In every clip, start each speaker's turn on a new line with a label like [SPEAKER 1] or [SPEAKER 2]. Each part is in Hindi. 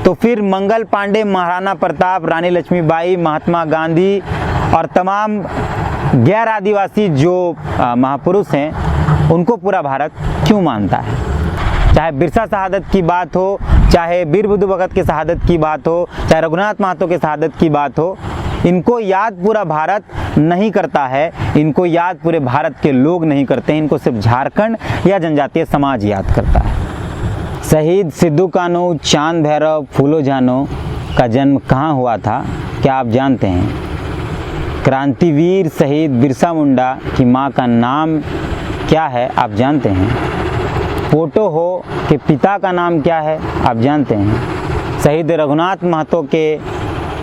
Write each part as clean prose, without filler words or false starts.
[SPEAKER 1] तो फिर मंगल पांडे, महाराणा प्रताप, रानी लक्ष्मीबाई, महात्मा गांधी और तमाम गैर आदिवासी जो महापुरुष हैं उनको पूरा भारत क्यों मानता है? चाहे बिरसा शहादत की बात हो, चाहे वीर बुद्धू भगत के शहादत की बात हो, चाहे रघुनाथ महतो के शहादत की बात हो, इनको याद पूरा भारत नहीं करता है, इनको याद पूरे भारत के लोग नहीं करते हैं, इनको सिर्फ झारखंड या जनजातीय समाज याद करता है। शहीद सिद्धू कान्हू, चांद भैरव, फूलो जानो का जन्म कहाँ हुआ था क्या आप जानते हैं? क्रांतिवीर शहीद बिरसा मुंडा की मां का नाम क्या है आप जानते हैं? पोटो हो के पिता का नाम क्या है आप जानते हैं? शहीद रघुनाथ महतो के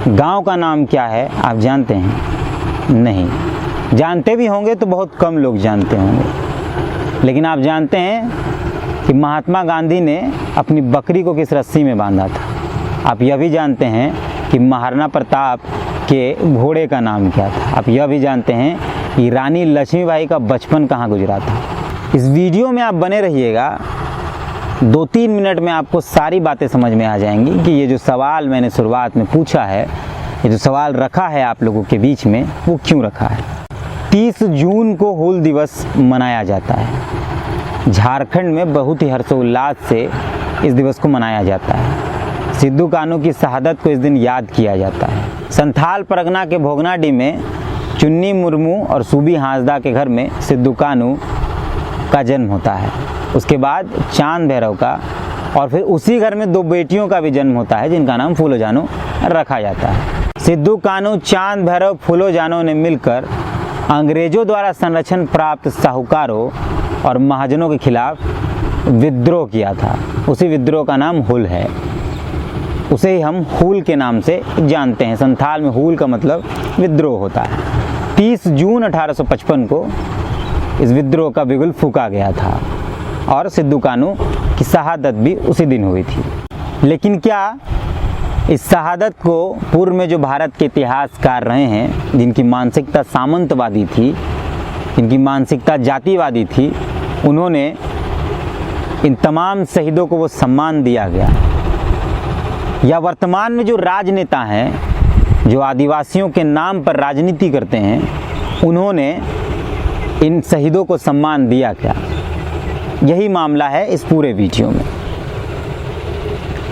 [SPEAKER 1] गांव का नाम क्या है आप जानते हैं? नहीं। जानते भी होंगे तो बहुत कम लोग जानते होंगे। लेकिन आप जानते हैं कि महात्मा गांधी ने अपनी बकरी को किस रस्सी में बांधा था? आप यह भी जानते हैं कि महाराणा प्रताप के घोड़े का नाम क्या था? आप यह भी जानते हैं कि रानी लक्ष्मीबाई का बचपन कहाँ गुजरा था? इस वीडियो में आप बने रहिएगा, 2-3 मिनट में आपको सारी बातें समझ में आ जाएंगी कि ये जो सवाल मैंने शुरुआत में पूछा है, ये जो सवाल रखा है आप लोगों के बीच में, वो क्यों रखा है। 30 जून को हूल दिवस मनाया जाता है। झारखंड में बहुत ही हर्षोल्लास से इस दिवस को मनाया जाता है। सिद्धू कान्हू की शहादत को इस दिन याद किया जाता है। संथाल परगना के भोगनाडीह में चुन्नी मुर्मू और सूबी हांसदा के घर में सिद्धू कान्हू का जन्म होता है। उसके बाद चांद भैरव का, और फिर उसी घर में 2 बेटियों का भी जन्म होता है जिनका नाम फूलो जानो रखा जाता है। सिद्धू कान्हू, चांद भैरव, फूलो जानो ने मिलकर अंग्रेजों द्वारा संरक्षण प्राप्त साहूकारों और महाजनों के खिलाफ विद्रोह किया था। उसी विद्रोह का नाम हुल है, उसे ही हम हूल के नाम से जानते हैं। संथाल में हूल का मतलब विद्रोह होता है। 30 जून 1855 को इस विद्रोह का बिगुल फूंका गया था और सिद्धू कान्हू की शहादत भी उसी दिन हुई थी। लेकिन क्या इस शहादत को पूर्व में जो भारत के इतिहासकार रहे हैं, जिनकी मानसिकता सामंतवादी थी, जिनकी मानसिकता जातिवादी थी, उन्होंने इन तमाम शहीदों को वो सम्मान दिया गया? या वर्तमान में जो राजनेता हैं, जो आदिवासियों के नाम पर राजनीति करते हैं, उन्होंने इन शहीदों को सम्मान दिया क्या? यही मामला है इस पूरे वीडियो में।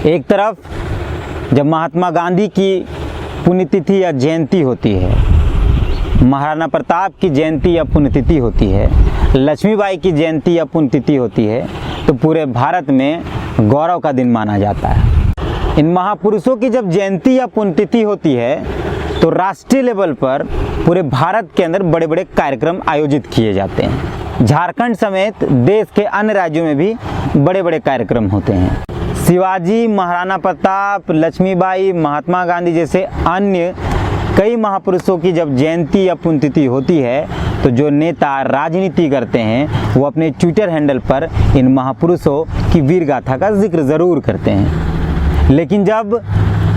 [SPEAKER 1] एक तरफ जब महात्मा गांधी की पुण्यतिथि या जयंती होती है, महाराणा प्रताप की जयंती या पुण्यतिथि होती है, लक्ष्मीबाई की जयंती या पुण्यतिथि होती है, तो पूरे भारत में गौरव का दिन माना जाता है। इन महापुरुषों की जब जयंती या पुण्यतिथि होती है तो राष्ट्रीय लेवल पर पूरे भारत के अंदर बड़े बड़े कार्यक्रम आयोजित किए जाते हैं। झारखंड समेत देश के अन्य राज्यों में भी बड़े बड़े कार्यक्रम होते हैं। शिवाजी, महाराणा प्रताप, लक्ष्मीबाई, महात्मा गांधी जैसे अन्य कई महापुरुषों की जब जयंती या पुण्यतिथि होती है तो जो नेता राजनीति करते हैं वो अपने ट्विटर हैंडल पर इन महापुरुषों की वीर गाथा का जिक्र ज़रूर करते हैं। लेकिन जब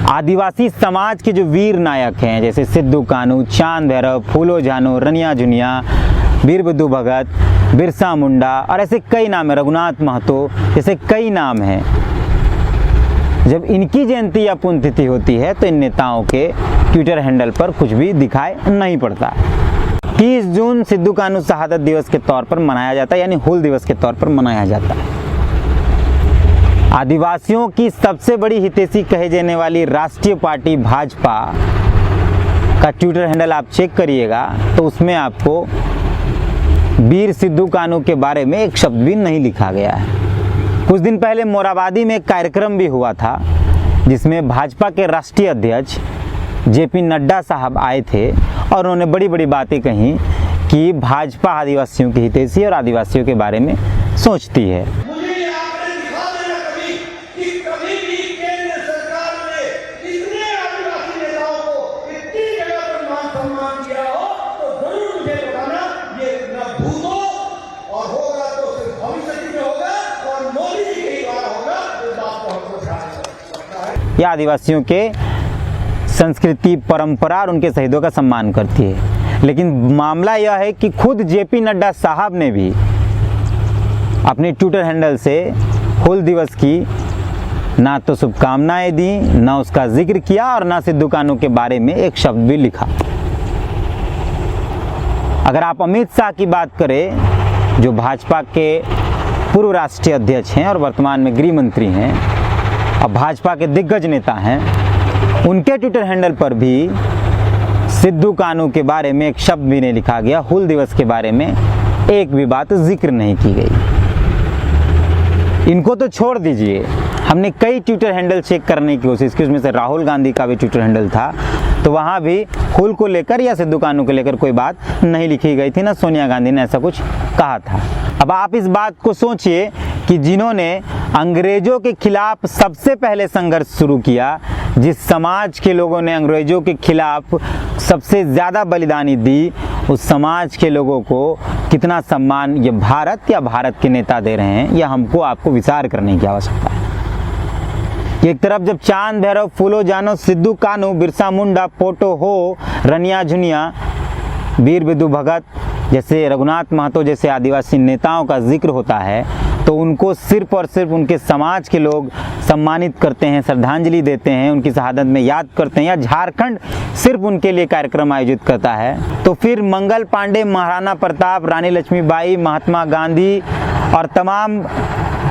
[SPEAKER 1] आदिवासी समाज के जो वीर नायक हैं, जैसे सिद्धू कान्हू, चांद भैरव, फूलो जानो, रनिया जुनिया, वीर बुद्धू भगत, बिरसा मुंडा और ऐसे कई नाम हैं, रघुनाथ महतो जैसे कई नाम हैं, जब इनकी जयंती या पुण्यतिथि होती है तो इन नेताओं के ट्विटर हैंडल पर कुछ भी दिखाई नहीं पड़ता। 30 जून सिद्धू कान्हू शहादत दिवस के तौर पर मनाया जाता है, यानी हूल दिवस के तौर पर मनाया जाता है। आदिवासियों की सबसे बड़ी हितैषी कहे जाने वाली राष्ट्रीय पार्टी भाजपा का ट्विटर हैंडल आप चेक करिएगा तो उसमें आपको वीर सिद्धू कान्हू के बारे में एक शब्द भी नहीं लिखा गया है। कुछ दिन पहले मोराबादी में एक कार्यक्रम भी हुआ था जिसमें भाजपा के राष्ट्रीय अध्यक्ष JP नड्डा साहब आए थे और उन्होंने बड़ी बड़ी बातें कही कि भाजपा आदिवासियों की हितैषी और आदिवासियों के बारे में सोचती है। यह आदिवासियों के संस्कृति, परंपरा और उनके शहीदों का सम्मान करती है। लेकिन मामला यह है कि खुद JP नड्डा साहब ने भी अपने ट्विटर हैंडल से हूल दिवस की ना तो शुभकामनाएं दी, ना उसका जिक्र किया और ना सिद्धू कान्हू के बारे में एक शब्द भी लिखा। अगर आप अमित शाह की बात करें, जो भाजपा के पूर्व राष्ट्रीय अध्यक्ष हैं और वर्तमान में गृह मंत्री हैं और भाजपा के दिग्गज नेता हैं, उनके ट्विटर हैंडल पर भी सिद्धू कान्हू के बारे में एक शब्द भी नहीं लिखा गया। हूल दिवस के बारे में एक भी बात जिक्र नहीं की गई। इनको तो छोड़ दीजिए, हमने कई ट्विटर हैंडल चेक करने की कोशिश की, उसमें से राहुल गांधी का भी ट्विटर हैंडल था, तो वहाँ भी हूल को लेकर या सिद्धू कान्हू को लेकर कोई बात नहीं लिखी गई थी, ना सोनिया गांधी ने ऐसा कुछ कहा था। अब आप इस बात को सोचिए कि जिन्होंने अंग्रेजों के खिलाफ सबसे पहले संघर्ष शुरू किया, जिस समाज के लोगों ने अंग्रेजों के खिलाफ सबसे ज़्यादा बलिदानी दी, उस समाज के लोगों को कितना सम्मान ये भारत या भारत के नेता दे रहे हैं, यह हमको आपको विचार करने की आवश्यकता है। एक तरफ जब चांद भैरव, फूलो जानो, सिद्धू कान्हू, बिरसा मुंडा, पोटो हो, रनिया झुनिया, वीर विदु भगत जैसे, रघुनाथ महतो जैसे आदिवासी नेताओं का जिक्र होता है, तो उनको सिर्फ और सिर्फ उनके समाज के लोग सम्मानित करते हैं, श्रद्धांजलि देते हैं, उनकी शहादत में याद करते हैं, या झारखंड सिर्फ उनके लिए कार्यक्रम आयोजित करता है। तो फिर मंगल पांडे, महाराणा प्रताप, रानी लक्ष्मीबाई, महात्मा गांधी और तमाम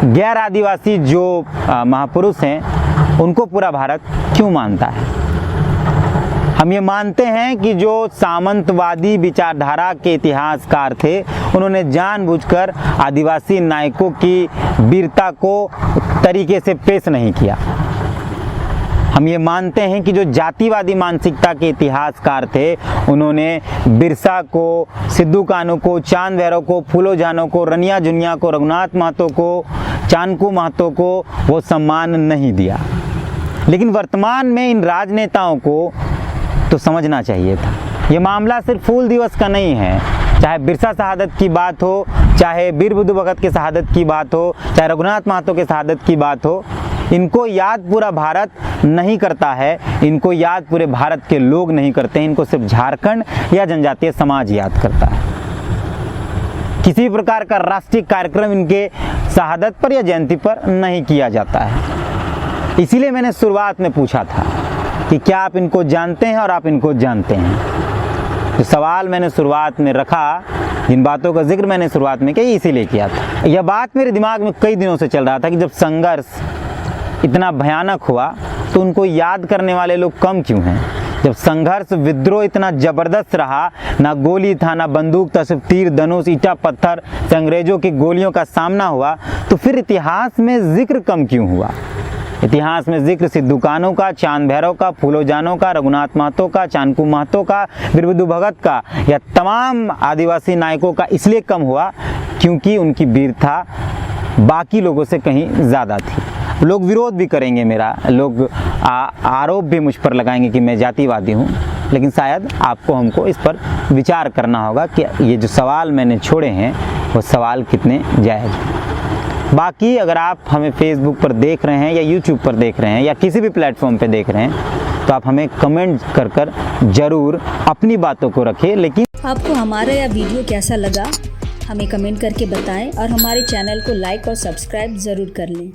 [SPEAKER 1] गैर आदिवासी जो महापुरुष हैं, उनको पूरा भारत क्यों मानता है? हम ये मानते हैं कि जो सामंतवादी विचारधारा के इतिहासकार थे, उन्होंने जानबूझकर आदिवासी नायकों की वीरता को तरीके से पेश नहीं किया। हम ये मानते हैं कि जो जातिवादी मानसिकता के इतिहासकार थे, उन्होंने बिरसा को, सिद्धू कान्हू को, चांद भैरव को, फूलो जानो को, रनिया झुनिया को, रघुनाथ महतो को, चानकू महतो को वो सम्मान नहीं दिया। लेकिन वर्तमान में इन राजनेताओं को तो समझना चाहिए था, ये मामला सिर्फ हूल दिवस का नहीं है। चाहे बिरसा शहादत की बात हो, चाहे वीर विदु भगत के शहादत की बात हो, चाहे रघुनाथ महतो के शहादत की बात हो, इनको याद पूरा भारत नहीं करता है, इनको याद पूरे भारत के लोग नहीं करते हैं, इनको सिर्फ झारखंड या जनजातीय समाज याद करता है। किसी प्रकार का राष्ट्रीय कार्यक्रम इनके शहादत पर या जयंती पर नहीं किया जाता है। इसीलिए मैंने शुरुआत में पूछा था कि क्या आप इनको जानते हैं और आप इनको जानते हैं। तो सवाल मैंने शुरुआत में रखा, जिन बातों का जिक्र मैंने शुरुआत में किया, इसीलिए किया था। यह बात मेरे दिमाग में कई दिनों से चल रहा था कि जब संघर्ष इतना भयानक हुआ तो उनको याद करने वाले लोग कम क्यों हैं? जब संघर्ष, विद्रोह इतना ज़बरदस्त रहा, ना गोली था, ना बंदूक था, सिर्फ तीर धनुष, ईंटा पत्थर से अंग्रेजों की गोलियों का सामना हुआ, तो फिर इतिहास में जिक्र कम क्यों हुआ? इतिहास में जिक्र सिद्धू कान्हू का, चांद भैरव का, फूलो जानो का, रघुनाथ महतो का, चानकू महतो का, वीर विदु भगत का या तमाम आदिवासी नायकों का इसलिए कम हुआ क्योंकि उनकी वीरता बाकी लोगों से कहीं ज़्यादा थी। लोग विरोध भी करेंगे मेरा, लोग आरोप भी मुझ पर लगाएंगे कि मैं जातिवादी हूँ, लेकिन शायद आपको हमको इस पर विचार करना होगा कि ये जो सवाल मैंने छोड़े हैं वो सवाल कितने जायज़ हैं। बाकी अगर आप हमें फेसबुक पर देख रहे हैं या यूट्यूब पर देख रहे हैं या किसी भी प्लेटफॉर्म पर देख रहे हैं, तो आप हमें कमेंट कर ज़रूर अपनी बातों को रखें। लेकिन
[SPEAKER 2] आपको हमारा यह वीडियो कैसा लगा हमें कमेंट करके बताएं और हमारे चैनल को लाइक और सब्सक्राइब ज़रूर कर लें।